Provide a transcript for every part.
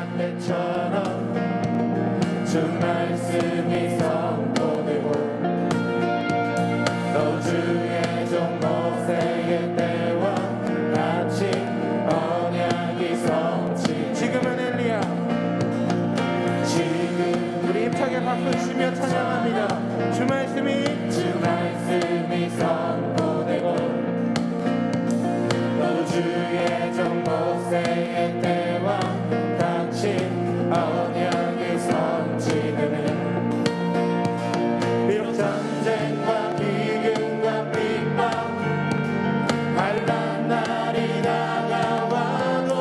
한 때처럼 주 말씀이 선포되고 또 주의 종 모세의 때와 같이 언약이 성취. 지금은 엘리야, 지금 우리 힘차게 박수 치며 찬양합니다. 주 말씀이 선포되고 또 주의 종 모세의 때와 같이 언약이 성취되네. 비록 전쟁과 비극과 핍박 환난 날이 다가와도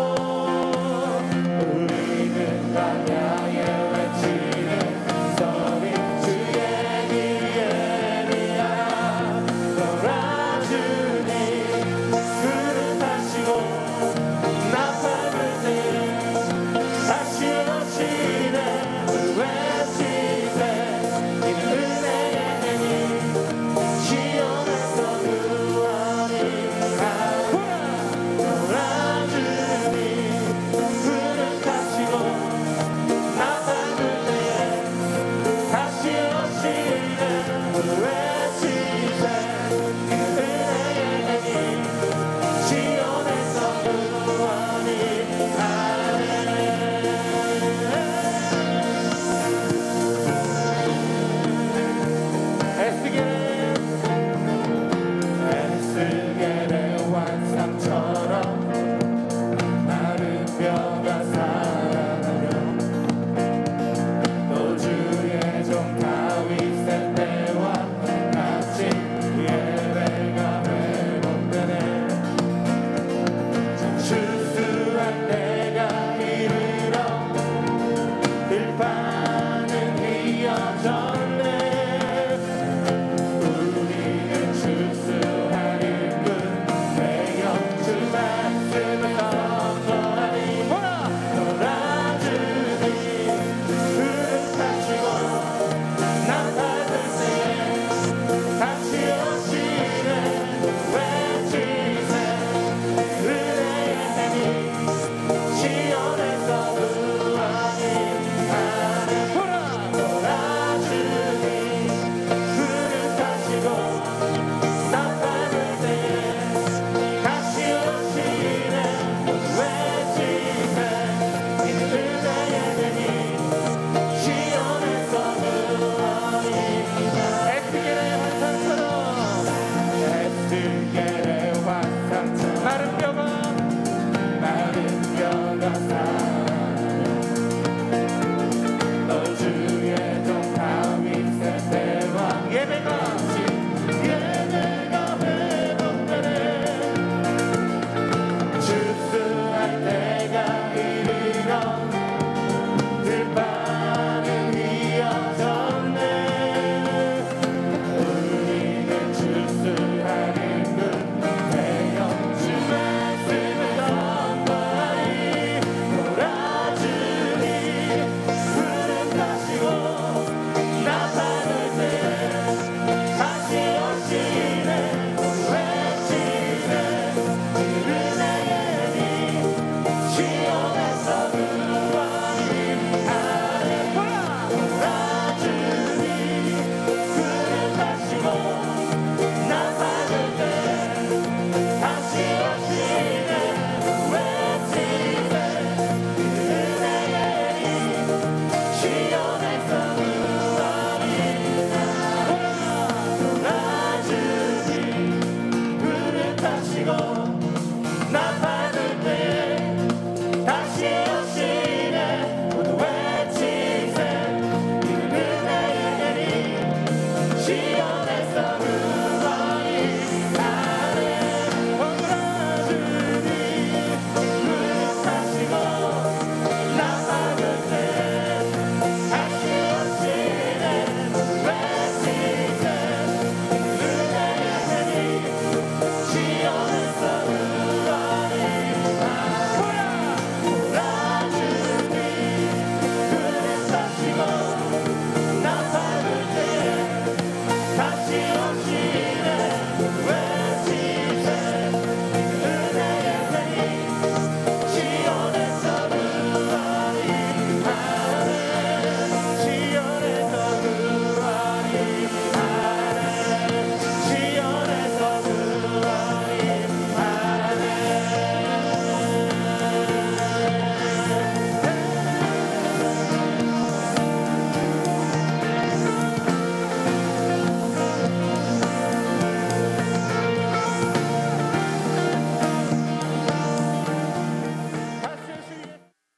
우리는 광야에 외치는 소리 주의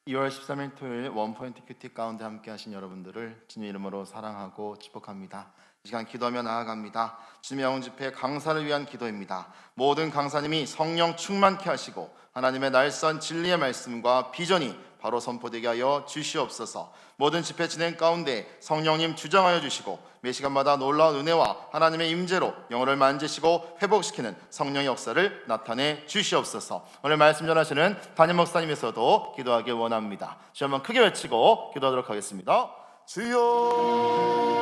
2월 13일 토요일 원포인트 큐티 가운데 함께 하신 여러분들을 주님 이름으로 사랑하고 축복합니다. 이 시간 기도하며 나아갑니다. 주님의 영혼 집회 강사를 위한 기도입니다. 모든 강사님이 성령 충만케 하시고 하나님의 날선 진리의 말씀과 비전이 바로 선포되게 하여 주시옵소서. 모든 집회 진행 가운데 성령님 주장하여 주시고 매 시간마다 놀라운 은혜와 하나님의 임재로 영혼을 만지시고 회복시키는 성령의 역사를 나타내 주시옵소서. 오늘 말씀 전하시는 담임 목사님에서도 기도하길 원합니다. 주여 한번 크게 외치고 기도하도록 하겠습니다. 주여,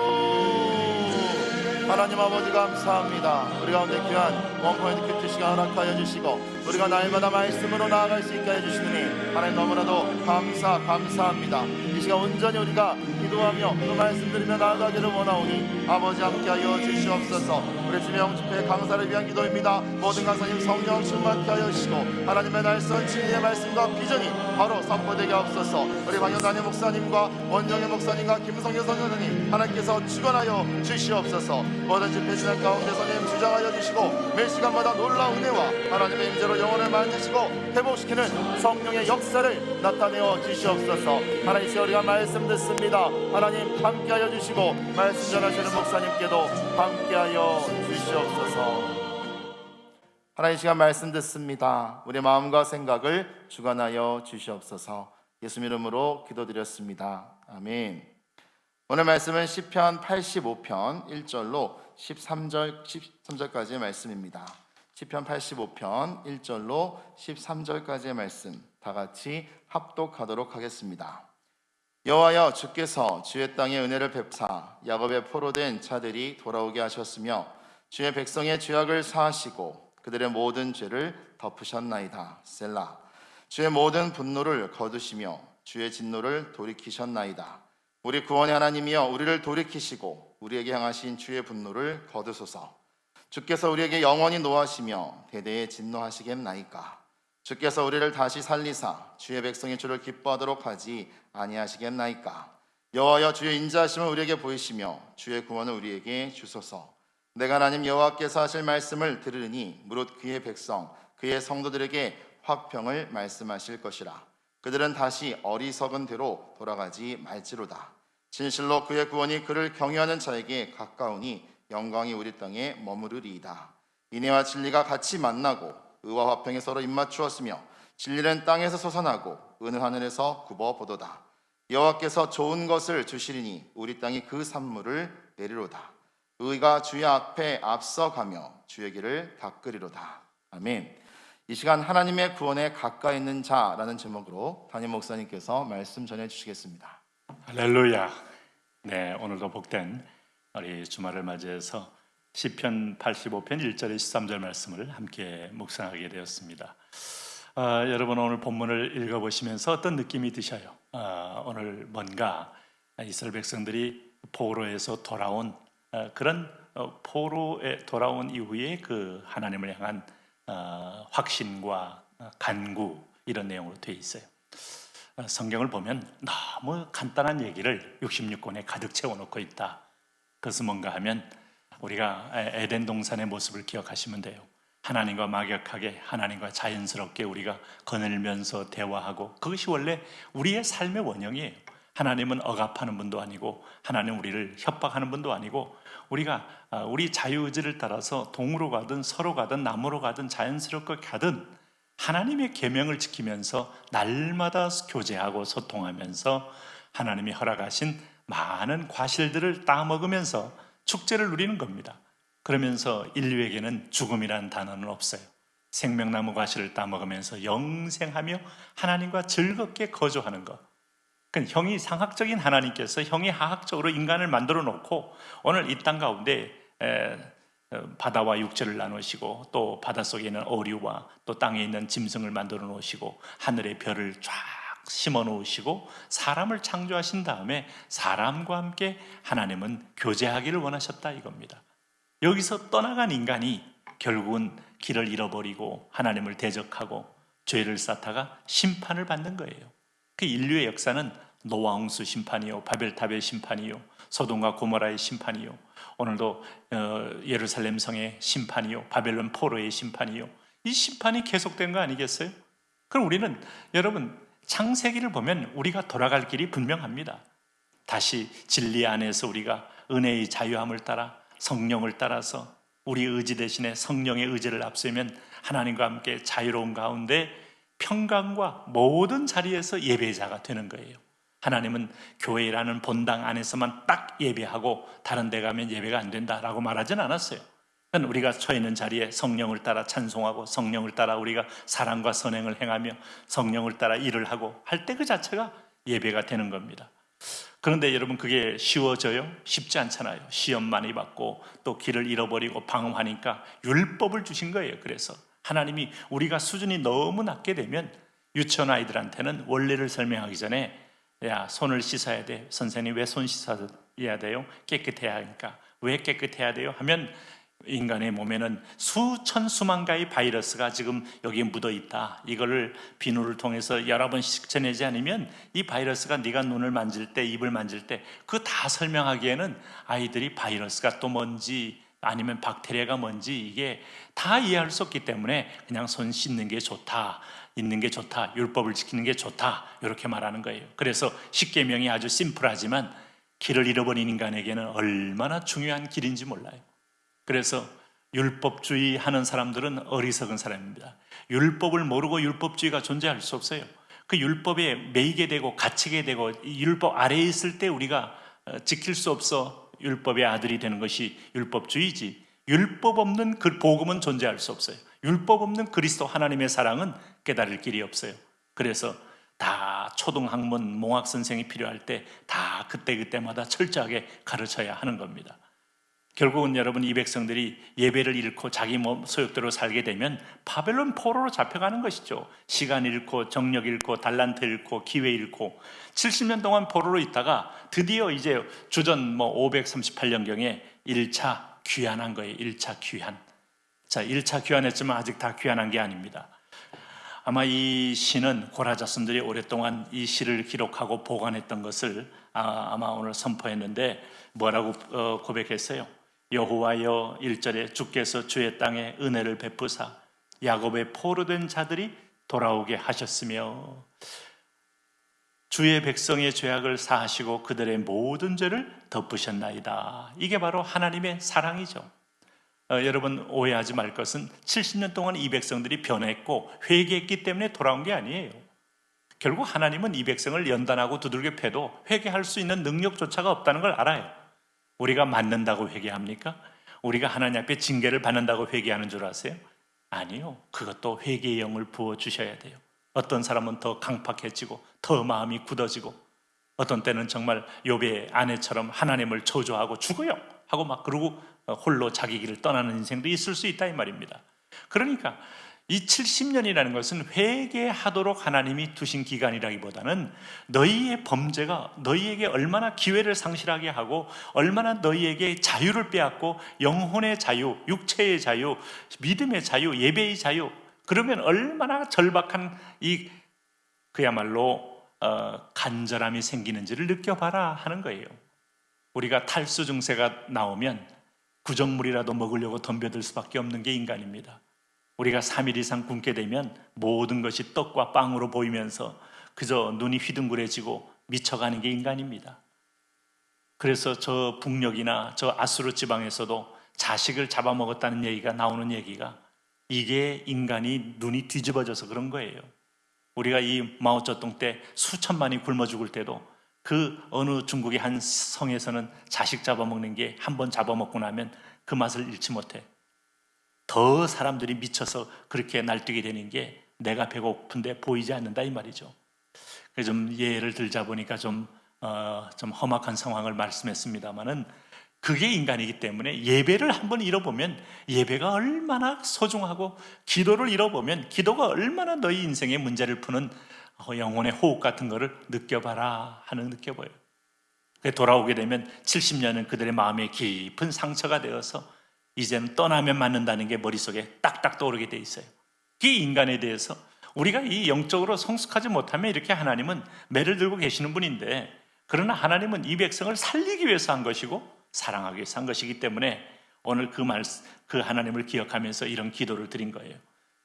하나님 아버지 감사합니다. 우리 가운데 귀한 원포인트 큐티 시간 허락하여 주시고 우리가 날마다 말씀으로 나아갈 수 있게 해주시느니 하나님 너무나도 감사합니다. 이 시간 온전히 우리가 기도하며 또 말씀드리며 나아가기를 원하오니 아버지 함께하여 주시옵소서. 우리 주의 영집회 강사를 위한 기도입니다. 모든 강사님 성령 충만케 하여 주시고 하나님의 날선 진리의 말씀과 비전이 바로 선포되게 하옵소서. 우리 광영단의 목사님과 원영의 목사님과 김성현 선교사님 하나님께서 주관하여 주시옵소서. 모든 집회 진행 가운데 선생님 주장하여 주시고 매 시간마다 놀라운 은혜와 하나님의 임재로 영혼을 만드시고 회복시키는 성령의 역사를 나타내어 주시옵소서. 하나님 우리가 말씀 듣습니다. 하나님 함께하여 주시고 말씀 전하시는 목사님께도 함께하여 주시옵소서. 하나님 시간 말씀 듣습니다. 우리 마음과 생각을 주관하여 주시옵소서. 예수 이름으로 기도드렸습니다. 아멘. 오늘 말씀은 시편 85편 1절로 13절까지의 말씀입니다. 시편 85편 1절로 13절까지의 말씀 다 같이 합독하도록 하겠습니다. 여호와여, 주께서 주의 땅에 은혜를 베푸사 야곱의 포로된 자들이 돌아오게 하셨으며 주의 백성의 죄악을 사하시고 그들의 모든 죄를 덮으셨나이다. 셀라. 주의 모든 분노를 거두시며 주의 진노를 돌이키셨나이다. 우리 구원의 하나님이여, 우리를 돌이키시고 우리에게 향하신 주의 분노를 거두소서. 주께서 우리에게 영원히 노하시며 대대에 진노하시겠나이까. 주께서 우리를 다시 살리사 주의 백성의 주를 기뻐하도록 하지 아니하시겠나이까. 여호와여, 주의 인자하심을 우리에게 보이시며 주의 구원을 우리에게 주소서. 내가 하나님 여호와께서 하실 말씀을 들으니 무릇 그의 백성 그의 성도들에게 화평을 말씀하실 것이라. 그들은 다시 어리석은 대로 돌아가지 말지로다. 진실로 그의 구원이 그를 경외하는 자에게 가까우니 영광이 우리 땅에 머무르리이다. 인애와 진리가 같이 만나고 의와 화평이 서로 입맞추었으며 진리는 땅에서 솟아나고 은은 하늘에서 굽어보도다. 여호와께서 좋은 것을 주시리니 우리 땅이 그 산물을 내리로다. 의가 주의 앞에 앞서가며 주의 길을 닦으리로다. 아멘. 이 시간 하나님의 구원에 가까이 있는 자라는 제목으로 담임 목사님께서 말씀 전해 주시겠습니다. 할렐루야. 네, 오늘도 복된 우리 주말을 맞이해서 시편 85편 1절에 13절 말씀을 함께 묵상하게 되었습니다. 여러분 오늘 본문을 읽어보시면서 어떤 느낌이 드셔요? 오늘 뭔가 이스라엘 백성들이 포로에서 돌아온 그런 포로에 돌아온 이후에 그 하나님을 향한 확신과 간구 이런 내용으로 되어 있어요. 성경을 보면 너무 간단한 얘기를 66권에 가득 채워놓고 있다. 그것은 뭔가 하면 우리가 에덴 동산의 모습을 기억하시면 돼요. 하나님과 막역하게 하나님과 자연스럽게 우리가 거닐면서 대화하고 그것이 원래 우리의 삶의 원형이에요. 하나님은 억압하는 분도 아니고 하나님 우리를 협박하는 분도 아니고 우리가 우리 자유의지를 따라서 동으로 가든 서로 가든 나무로 가든 자연스럽게 가든 하나님의 계명을 지키면서 날마다 교제하고 소통하면서 하나님이 허락하신 많은 과실들을 따먹으면서 축제를 누리는 겁니다. 그러면서 인류에게는 죽음이라는 단어는 없어요. 생명나무 과실을 따먹으면서 영생하며 하나님과 즐겁게 거주하는 것. 그러니까 형이 상학적인 하나님께서 형이 하학적으로 인간을 만들어 놓고 오늘 이 땅 가운데 바다와 육지를 나누시고 또 바닷속에 있는 어류와 또 땅에 있는 짐승을 만들어 놓으시고 하늘의 별을 쫙 심어 놓으시고 사람을 창조하신 다음에 사람과 함께 하나님은 교제하기를 원하셨다 이겁니다. 여기서 떠나간 인간이 결국은 길을 잃어버리고 하나님을 대적하고 죄를 쌓다가 심판을 받는 거예요. 그 인류의 역사는 노아 홍수 심판이요, 바벨탑의 심판이요, 소돔과 고모라의 심판이요, 오늘도 예루살렘 성의 심판이요, 바벨론 포로의 심판이요, 이 심판이 계속된 거 아니겠어요? 그럼 우리는 여러분 창세기를 보면 우리가 돌아갈 길이 분명합니다. 다시 진리 안에서 우리가 은혜의 자유함을 따라 성령을 따라서 우리 의지 대신에 성령의 의지를 앞세우면 하나님과 함께 자유로운 가운데 평강과 모든 자리에서 예배자가 되는 거예요. 하나님은 교회라는 본당 안에서만 딱 예배하고 다른 데 가면 예배가 안 된다라고 말하진 않았어요. 우리가 처해 있는 자리에 성령을 따라 찬송하고 성령을 따라 우리가 사랑과 선행을 행하며 성령을 따라 일을 하고 할 때 그 자체가 예배가 되는 겁니다. 그런데 여러분, 그게 쉬워져요? 쉽지 않잖아요. 시험 많이 받고 또 길을 잃어버리고 방황하니까 율법을 주신 거예요. 그래서 하나님이 우리가 수준이 너무 낮게 되면 유치원 아이들한테는 원리를 설명하기 전에 야, 손을 씻어야 돼. 선생님, 왜 손 씻어야 돼요? 깨끗해야 하니까. 왜 깨끗해야 돼요? 하면 인간의 몸에는 수천 수만 가지 바이러스가 지금 여기에 묻어 있다. 이거를 비누를 통해서 여러 번 씻어내지 않으면 이 바이러스가 네가 눈을 만질 때, 입을 만질 때 그거 다 설명하기에는 아이들이 바이러스가 또 뭔지 아니면 박테리아가 뭔지 이게 다 이해할 수 없기 때문에 그냥 손 씻는 게 좋다, 있는 게 좋다, 율법을 지키는 게 좋다, 이렇게 말하는 거예요. 그래서 십계명이 아주 심플하지만 길을 잃어버린 인간에게는 얼마나 중요한 길인지 몰라요. 그래서 율법주의 하는 사람들은 어리석은 사람입니다. 율법을 모르고 율법주의가 존재할 수 없어요. 그 율법에 매이게 되고 갇히게 되고 이 율법 아래에 있을 때 우리가 지킬 수 없어 율법의 아들이 되는 것이 율법주의지, 율법 없는 그 복음은 존재할 수 없어요. 율법 없는 그리스도 하나님의 사랑은 깨달을 길이 없어요. 그래서 다 초등학문 몽학 선생이 필요할 때 다 그때마다 철저하게 가르쳐야 하는 겁니다. 결국은 여러분, 이 백성들이 예배를 잃고 자기 몸 소욕대로 살게 되면 바벨론 포로로 잡혀가는 것이죠. 시간 잃고 정력 잃고 달란트 잃고 기회 잃고 70년 동안 포로로 있다가 드디어 이제 주전 538년경에 1차 귀환한 거예요. 1차 귀환. 자, 1차 귀환했지만 아직 다 귀환한 게 아닙니다. 아마 이 시는 고라 자손들이 오랫동안 이 시를 기록하고 보관했던 것을 아마 오늘 선포했는데 뭐라고 고백했어요? 여호와여, 1절에 주께서 주의 땅에 은혜를 베푸사 야곱의 포로된 자들이 돌아오게 하셨으며 주의 백성의 죄악을 사하시고 그들의 모든 죄를 덮으셨나이다. 이게 바로 하나님의 사랑이죠. 여러분, 오해하지 말 것은 70년 동안 이 백성들이 변했고 회개했기 때문에 돌아온 게 아니에요. 결국 하나님은 이 백성을 연단하고 두들겨 패도 회개할 수 있는 능력조차가 없다는 걸 알아요. 우리가 맞는다고 회개합니까? 우리가 하나님 앞에 징계를 받는다고 회개하는 줄 아세요? 아니요. 그것도 회개의 영을 부어주셔야 돼요. 어떤 사람은 더 강팍해지고 더 마음이 굳어지고 어떤 때는 정말 욥의 아내처럼 하나님을 저주하고 죽어요 하고 막 그러고 홀로 자기 길을 떠나는 인생도 있을 수 있다 이 말입니다. 그러니까 이 70년이라는 것은 회개하도록 하나님이 두신 기간이라기보다는 너희의 범죄가 너희에게 얼마나 기회를 상실하게 하고 얼마나 너희에게 자유를 빼앗고 영혼의 자유, 육체의 자유, 믿음의 자유, 예배의 자유, 그러면 얼마나 절박한 이 그야말로 간절함이 생기는지를 느껴봐라 하는 거예요. 우리가 탈수 증세가 나오면 구정물이라도 먹으려고 덤벼들 수밖에 없는 게 인간입니다. 우리가 3일 이상 굶게 되면 모든 것이 떡과 빵으로 보이면서 그저 눈이 휘둥그레지고 미쳐가는 게 인간입니다. 그래서 저 북녘이나 저 아수르 지방에서도 자식을 잡아먹었다는 얘기가 나오는 얘기가 이게 인간이 눈이 뒤집어져서 그런 거예요. 우리가 이 마오쩌둥 때 수천만이 굶어 죽을 때도 그 어느 중국의 한 성에서는 자식 잡아먹는 게 한 번 잡아먹고 나면 그 맛을 잃지 못해. 더 사람들이 미쳐서 그렇게 날뛰게 되는 게 내가 배고픈데 보이지 않는다 이 말이죠. 그래서 좀 예를 들자 보니까 좀 험악한 상황을 말씀했습니다마는 그게 인간이기 때문에 예배를 한번 잃어보면 예배가 얼마나 소중하고 기도를 잃어보면 기도가 얼마나 너희 인생의 문제를 푸는 영혼의 호흡 같은 거를 느껴봐라 하는 느껴봐요. 돌아오게 되면 70년은 그들의 마음에 깊은 상처가 되어서 이제는 떠나면 맞는다는 게 머릿속에 딱딱 떠오르게 돼 있어요. 이 인간에 대해서 우리가 이 영적으로 성숙하지 못하면 이렇게 하나님은 매를 들고 계시는 분인데 그러나 하나님은 이 백성을 살리기 위해서 한 것이고 사랑하기 위해서 한 것이기 때문에 오늘 그 하나님을 기억하면서 이런 기도를 드린 거예요.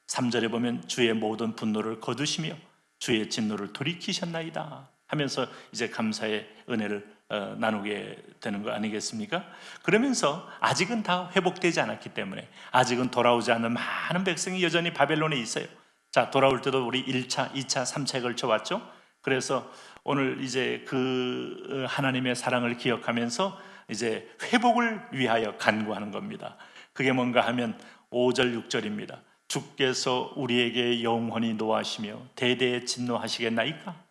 3절에 보면 주의 모든 분노를 거두시며 주의 진노를 돌이키셨나이다 하면서 이제 감사의 은혜를 나누게 되는 거 아니겠습니까? 그러면서 아직은 다 회복되지 않았기 때문에, 아직은 돌아오지 않은 많은 백성이 여전히 바벨론에 있어요. 자, 돌아올 때도 우리 1차, 2차, 3차에 걸쳐 왔죠. 그래서 오늘 이제 그 하나님의 사랑을 기억하면서 이제 회복을 위하여 간구하는 겁니다. 그게 뭔가 하면 5절, 6절입니다. 주께서 우리에게 영원히 노하시며 대대에 진노하시겠나이까?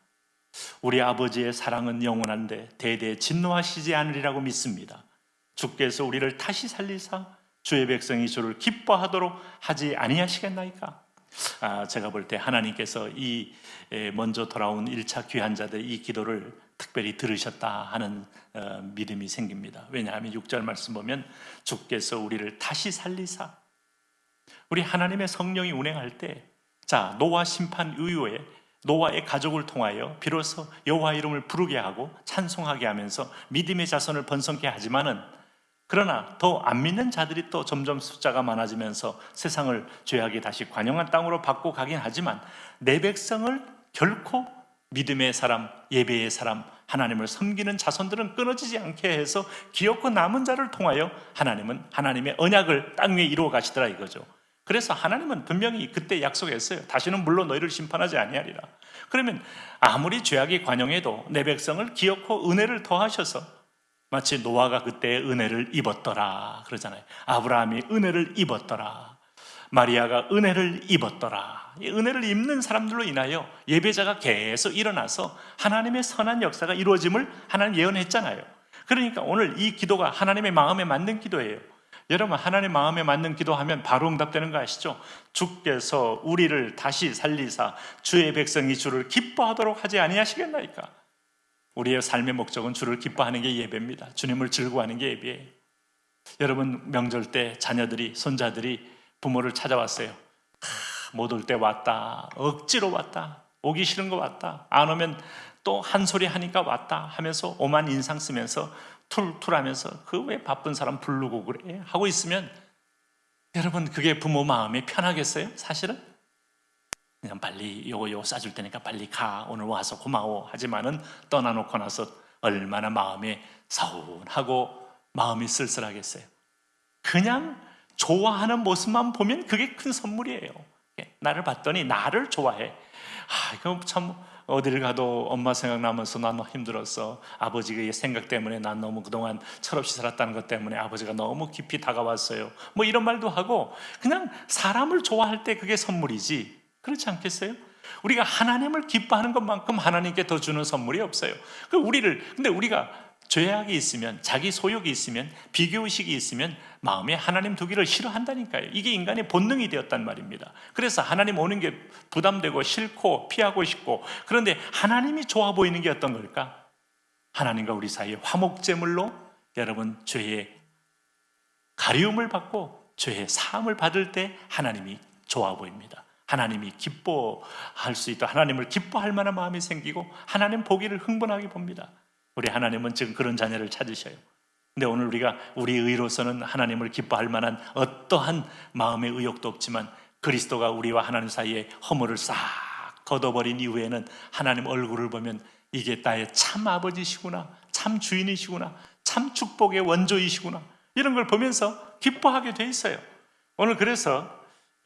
우리 아버지의 사랑은 영원한데 대대에 진노하시지 않으리라고 믿습니다. 주께서 우리를 다시 살리사 주의 백성이 주를 기뻐하도록 하지 아니하시겠나이까? 제가 볼 때 하나님께서 이 먼저 돌아온 1차 귀한 자들의 이 기도를 특별히 들으셨다 하는 믿음이 생깁니다. 왜냐하면 6절 말씀 보면 주께서 우리를 다시 살리사, 우리 하나님의 성령이 운행할 때, 자, 노아 심판 이후에 노아의 가족을 통하여 비로소 여호와 이름을 부르게 하고 찬송하게 하면서 믿음의 자손을 번성케 하지만은, 그러나 더 안 믿는 자들이 또 점점 숫자가 많아지면서 세상을 죄악이 다시 관영한 땅으로 바꿔 가긴 하지만, 내 백성을 결코 믿음의 사람, 예배의 사람, 하나님을 섬기는 자손들은 끊어지지 않게 해서 기업고 남은 자를 통하여 하나님은 하나님의 언약을 땅 위에 이루어 가시더라 이거죠. 그래서 하나님은 분명히 그때 약속했어요. 다시는 물로 너희를 심판하지 아니하리라. 그러면 아무리 죄악이 관영해도 내 백성을 기업고 은혜를 더하셔서, 마치 노아가 그때 은혜를 입었더라 그러잖아요. 아브라함이 은혜를 입었더라, 마리아가 은혜를 입었더라. 이 은혜를 입는 사람들로 인하여 예배자가 계속 일어나서 하나님의 선한 역사가 이루어짐을 하나님 예언했잖아요. 그러니까 오늘 이 기도가 하나님의 마음에 맞는 기도예요. 여러분, 하나님 마음에 맞는 기도하면 바로 응답되는 거 아시죠? 주께서 우리를 다시 살리사 주의 백성이 주를 기뻐하도록 하지 아니하시겠나이까? 우리의 삶의 목적은 주를 기뻐하는 게 예배입니다. 주님을 즐거워하는 게 예배예요. 여러분, 명절 때 자녀들이, 손자들이 부모를 찾아왔어요. 못 올 때 왔다, 억지로 왔다, 오기 싫은 거 왔다, 안 오면 또 한 소리 하니까 왔다 하면서 오만 인상 쓰면서 툴툴 하면서 그 왜 바쁜 사람 부르고 그래 하고 있으면, 여러분, 그게 부모 마음이 편하겠어요? 사실은 그냥 빨리 요거 싸줄 테니까 빨리 가, 오늘 와서 고마워 하지만은 떠나놓고 나서 얼마나 마음이 서운하고 마음이 쓸쓸하겠어요. 그냥 좋아하는 모습만 보면 그게 큰 선물이에요. 나를 봤더니 나를 좋아해. 이거 참, 어디를 가도 엄마 생각나면서 난 너무 힘들었어. 아버지의 생각 때문에 난 너무 그동안 철없이 살았다는 것 때문에 아버지가 너무 깊이 다가왔어요. 뭐 이런 말도 하고, 그냥 사람을 좋아할 때 그게 선물이지, 그렇지 않겠어요? 우리가 하나님을 기뻐하는 것만큼 하나님께 더 주는 선물이 없어요. 근데 우리가 죄악이 있으면, 자기 소욕이 있으면, 비교의식이 있으면 마음에 하나님 두기를 싫어한다니까요. 이게 인간의 본능이 되었단 말입니다. 그래서 하나님 오는 게 부담되고 싫고 피하고 싶고, 그런데 하나님이 좋아 보이는 게 어떤 걸까? 하나님과 우리 사이에 화목제물로 여러분 죄의 가리움을 받고 죄의 사함을 받을 때 하나님이 좋아 보입니다. 하나님이 기뻐할 수 있도록, 하나님을 기뻐할 만한 마음이 생기고 하나님 보기를 흥분하게 봅니다. 우리 하나님은 지금 그런 자녀를 찾으셔요. 근데 오늘 우리가 우리 의로서는 하나님을 기뻐할 만한 어떠한 마음의 의욕도 없지만, 그리스도가 우리와 하나님 사이에 허물을 싹 걷어버린 이후에는 하나님 얼굴을 보면 이게 나의 참 아버지시구나, 참 주인이시구나, 참 축복의 원조이시구나, 이런 걸 보면서 기뻐하게 돼 있어요. 오늘 그래서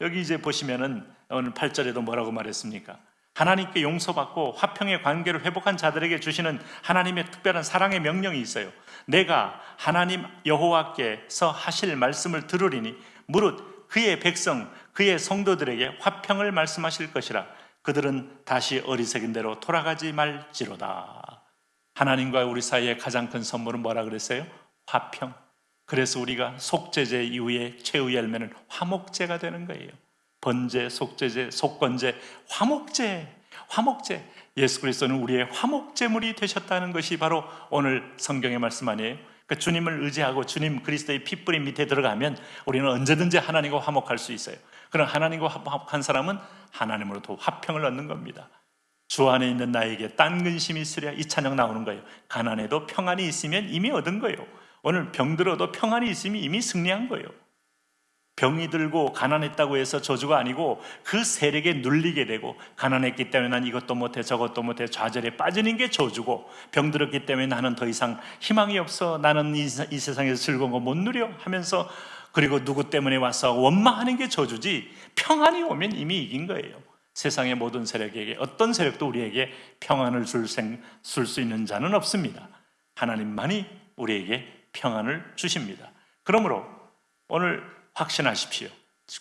여기 이제 보시면은 오늘 8절에도 뭐라고 말했습니까? 하나님께 용서받고 화평의 관계를 회복한 자들에게 주시는 하나님의 특별한 사랑의 명령이 있어요. 내가 하나님 여호와께서 하실 말씀을 들으리니 무릇 그의 백성, 그의 성도들에게 화평을 말씀하실 것이라. 그들은 다시 어리석인 대로 돌아가지 말지로다. 하나님과 우리 사이의 가장 큰 선물은 뭐라 그랬어요? 화평. 그래서 우리가 속죄제 이후에 최후의 열매는 화목제가 되는 거예요. 번제, 속죄제, 속건제, 화목제. 예수 그리스도는 우리의 화목제물이 되셨다는 것이 바로 오늘 성경의 말씀 아니에요? 그러니까 주님을 의지하고 주님 그리스도의 핏뿌림 밑에 들어가면 우리는 언제든지 하나님과 화목할 수 있어요. 그럼 하나님과 화목한 사람은 하나님으로부터 화평을 얻는 겁니다. 주 안에 있는 나에게 딴 근심이 있으랴, 이 찬양 나오는 거예요. 가난해도 평안이 있으면 이미 얻은 거예요. 오늘 병들어도 평안이 있으면 이미 승리한 거예요. 병이 들고 가난했다고 해서 저주가 아니고 그 세력에 눌리게 되고, 가난했기 때문에 난 이것도 못해 저것도 못해 좌절에 빠지는 게 저주고, 병 들었기 때문에 나는 더 이상 희망이 없어, 나는 이 세상에서 즐거운 거 못 누려 하면서, 그리고 누구 때문에 와서 원망하는 게 저주지, 평안이 오면 이미 이긴 거예요. 세상의 모든 세력에게, 어떤 세력도 우리에게 평안을 줄 수 있는 자는 없습니다. 하나님만이 우리에게 평안을 주십니다. 그러므로 오늘 확신하십시오.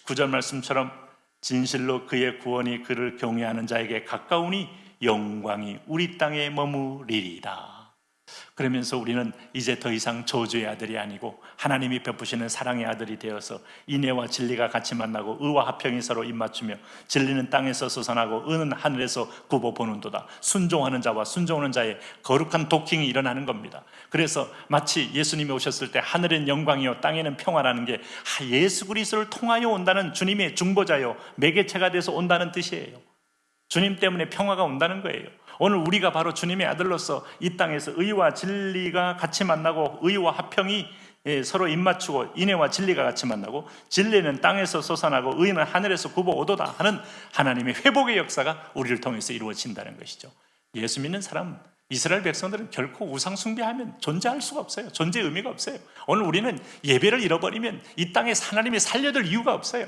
9절 말씀처럼 진실로 그의 구원이 그를 경외하는 자에게 가까우니 영광이 우리 땅에 머무리리다. 그러면서 우리는 이제 더 이상 저주의 아들이 아니고 하나님이 베푸시는 사랑의 아들이 되어서 인애와 진리가 같이 만나고 의와 화평이 서로 입맞추며, 진리는 땅에서 솟아나고 의는 하늘에서 굽어 보는도다. 순종하는 자와 순종하는 자의 거룩한 도킹이 일어나는 겁니다. 그래서 마치 예수님이 오셨을 때 하늘엔 영광이요 땅에는 평화라는 게 예수 그리스도를 통하여 온다는, 주님의 중보자요 매개체가 돼서 온다는 뜻이에요. 주님 때문에 평화가 온다는 거예요. 오늘 우리가 바로 주님의 아들로서 이 땅에서 의와 진리가 같이 만나고, 의와 화평이 서로 입맞추고, 인애와 진리가 같이 만나고, 진리는 땅에서 솟아나고 의는 하늘에서 굽어오도다 하는 하나님의 회복의 역사가 우리를 통해서 이루어진다는 것이죠. 예수 믿는 사람, 이스라엘 백성들은 결코 우상 숭배하면 존재할 수가 없어요. 존재의 의미가 없어요. 오늘 우리는 예배를 잃어버리면 이 땅에 하나님이 살려둘 이유가 없어요.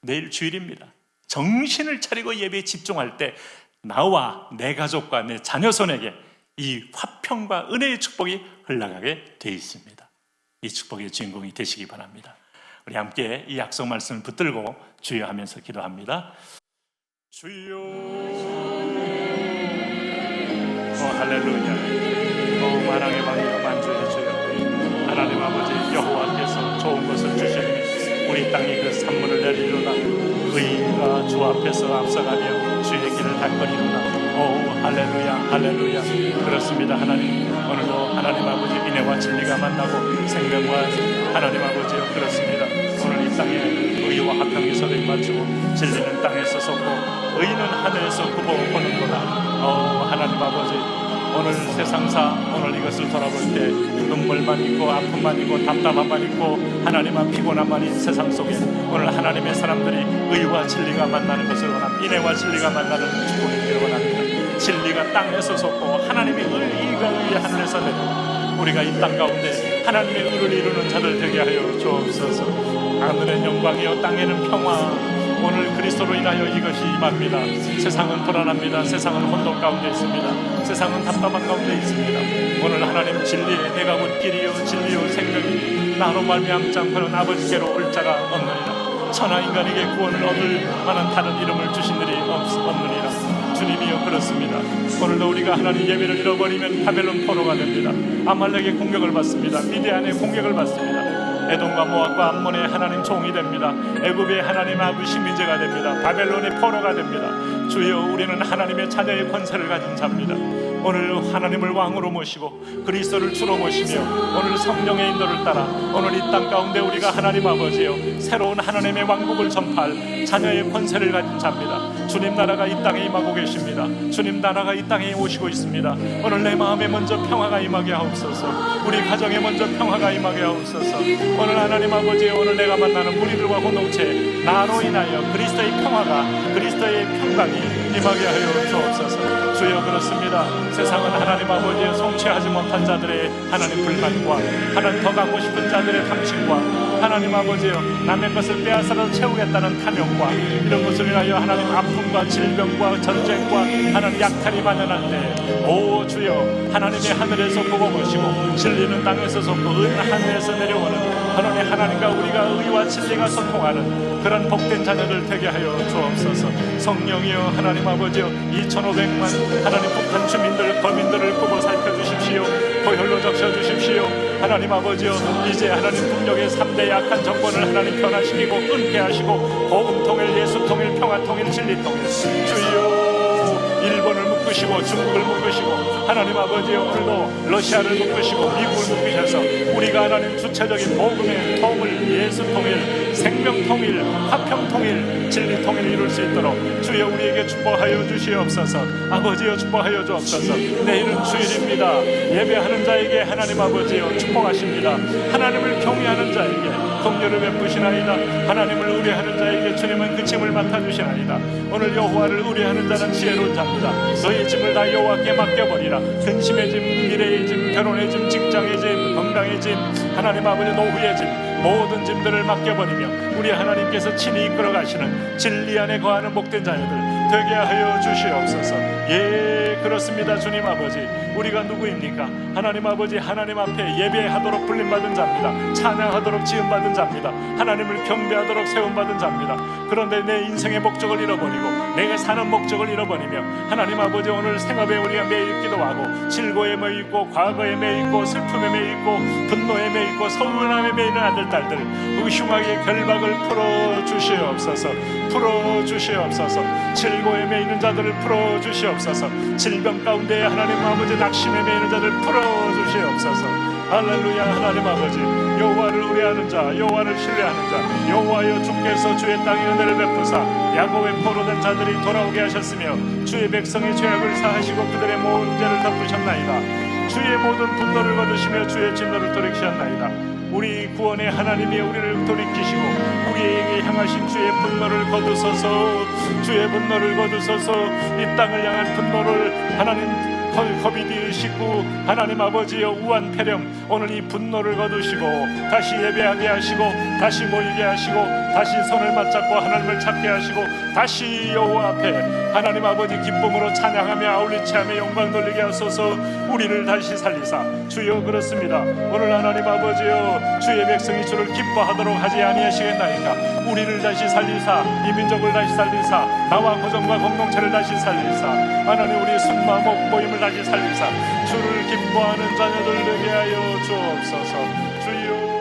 내일 주일입니다. 정신을 차리고 예배에 집중할 때 나와 내 가족과 내 자녀 손에게 이 화평과 은혜의 축복이 흘러가게 돼 있습니다. 이 축복의 주인공이 되시기 바랍니다. 우리 함께 이 약속 말씀을 붙들고 주여 하면서 기도합니다. 주여, 할렐루야. 만왕의 왕이여 만주의 주여, 하나님 아버지 여호와께서 좋은 것을 주시니 우리 땅에 그 산물을 내리로다. 의인과 주 앞에서 앞서가며 주의 길을 닦으리로다. 오 할렐루야, 할렐루야. 그렇습니다. 하나님, 오늘도 하나님 아버지 인애와 진리가 만나고 생명과 하나님 아버지요, 그렇습니다. 오늘 이 땅에 의와 화평이 서로 입맞추고, 진리는 땅에서 솟고 의는 하늘에서 굽어 보는도다. 오 하나님 아버지, 오늘 세상사, 오늘 이것을 돌아볼 때 눈물만 있고 아픔만 있고 답답함만 있고 하나님만 피곤함만 있는 세상 속에 오늘 하나님의 사람들이 의와 진리가 만나는 것을 원합니다. 인애와 진리가 만나는 축복이 되기를 원합니다. 진리가 땅에서 솟고 하나님의 의가 의의 하늘에서 내려 우리가 이 땅 가운데 하나님의 의를 이루는 자들 되게 하여 주옵소서. 하늘의 영광이요 땅에는 평화, 오늘 그리스도로 인하여 이것이 임합니다. 세상은 불안합니다. 세상은 혼돈 가운데 있습니다. 세상은 답답한 가운데 있습니다. 오늘 하나님 진리의 내가 곧 길이요 진리요 생명이니 나로 말미암지 않고는 아버지께로 올 자가 없느니라. 천하 인간에게 구원을 얻을 만한 다른 이름을 주신 일이 없느니라. 주님이여 그렇습니다. 오늘도 우리가 하나님 예배를 잃어버리면 바벨론 포로가 됩니다. 아말렉의 공격을 받습니다. 미디안의 공격을 받습니다. 에돔과 모압과 암몬의 하나님 종이 됩니다. 애굽의 하나님 아버지 민제가 됩니다. 바벨론의 포로가 됩니다. 주여, 우리는 하나님의 자녀의 권세를 가진 자입니다. 오늘 하나님을 왕으로 모시고 그리스도를 주로 모시며 오늘 성령의 인도를 따라 오늘 이 땅 가운데 우리가 하나님 아버지여 새로운 하나님의 왕국을 전파할 자녀의 권세를 가진 자입니다. 주님 나라가 이 땅에 임하고 계십니다. 주님 나라가 이 땅에 오시고 있습니다. 오늘 내 마음에 먼저 평화가 임하게 하옵소서. 우리 가정에 먼저 평화가 임하게 하옵소서. 오늘 하나님 아버지, 오늘 내가 만나는 무리들과 공동체 나로 인하여 그리스도의 평화가, 그리스도의 평강이 임하게 하여 주옵소서. 주여 그렇습니다. 세상은 하나님 아버지의 성취하지 못한 자들의 하나님 불만과 하나님 더 가고 싶은 자들의 탐심과 하나님 아버지여 남의 것을 빼앗아서 채우겠다는 탐욕과 이런 것을 인하여 하나님 아픔과 질병과 전쟁과 하나님 약탈이 만연할 때, 오 주여, 하나님의 하늘에서 보고 보시고 진리는 땅에서 솟고 의는 하늘에서 내려오는 하나님의 하나님과 우리가 의와 진리가 소통하는 그런 복된 자녀들 되게 하여 주옵소서. 성령이여 하나님 아버지여 2,500만 하나님 북한 주민들 거민들을 굽어 살펴주십시오. 보혈로 적셔주십시오. 하나님 아버지여 이제 하나님 북녘의 3대 약한 정권을 하나님 변화시키고 끊게 하시고 복음 통일, 예수 통일, 평화 통일, 진리 통일. 주여, 일본을 묶으시고 중국을 묶으시고 하나님 아버지여 오늘도 러시아를 묶으시고 미국을 묶으셔서 우리가 하나님 주체적인 복음의 통일, 예수 통일, 생명 통일, 화평 통일, 진리 통일을 이룰 수 있도록 주여 우리에게 축복하여 주시옵소서. 아버지여 축복하여 주옵소서. 내일은 주일입니다. 예배하는 자에게 하나님 아버지여 축복하십니다. 하나님을 경외하는 자에게 긍휼을 베푸시나이다. 하나님을 의뢰하는 자에게 주님은 그 짐을 맡아주시나이다. 오늘 여호와를 의뢰하는 자는 지혜로운 자입니다. 너희 짐을 다 여호와께 맡겨버리라. 근심의 짐, 미래의 짐, 결혼의 짐, 직장의 짐, 건강의 짐, 하나님 아버지 노후의 짐, 모든 짐들을 맡겨버리며 우리 하나님께서 친히 이끌어 가시는 진리 안에 거하는 복된 자녀들 되게 하여 주시옵소서. 예, 그렇습니다. 주님 아버지, 우리가 누구입니까? 하나님 아버지, 하나님 앞에 예배하도록 불림받은 자입니다. 찬양하도록 지음받은 자입니다. 하나님을 경배하도록 세움받은 자입니다. 그런데 내 인생의 목적을 잃어버리고 내가 사는 목적을 잃어버리며 하나님 아버지, 오늘 생업에 우리가 매이기도 하고 질고에 매이고 과거에 매이고 슬픔에 매이고 분노에 매이고 서운함에 매이는 아들 딸들 그 흉악의 결박을 풀어주시옵소서. 풀어주시옵소서. 질고에 매이는 자들을 풀어주시옵소서. 질병 가운데 하나님 아버지 낙심에 매이는 자들 풀어주시옵소서. 할렐루야. 하나님 아버지, 여호와를 의뢰하는 자, 여호와를 신뢰하는 자, 여호와여 주께서 주의 땅에 은혜를 베푸사 야곱의 포로된 자들이 돌아오게 하셨으며 주의 백성의 죄악을 사하시고 그들의 모든 죄를 덮으셨나이다. 주의 모든 분노를 거두시며 주의 진노를 돌이키셨나이다. 우리 구원의 하나님이 우리를 돌이키시고 우리에게 향하신 주의 분노를 거두소서. 주의 분노를 거두소서. 이 땅을 향한 분노를 하나님 겁이 되으시고 하나님 아버지여 우한 폐렴 오늘 이 분노를 거두시고 다시 예배하게 하시고 다시 모이게 하시고 다시 손을 맞잡고 하나님을 찾게 하시고 다시 여호와 앞에 하나님 아버지 기쁨으로 찬양하며 아울리치하며 영광 돌리게 하소서. 우리를 다시 살리사 주여 그렇습니다. 오늘 하나님 아버지여 주의 백성이 주를 기뻐하도록 하지 아니하시겠나이까. 우리를 다시 살리사 이 민족을 다시 살리사 나와 고정과 공동체를 다시 살리사 하나님 우리 순마 목모임을 다시 살리사 주를 기뻐하는 자녀들 되게 하여 주옵소서. 주여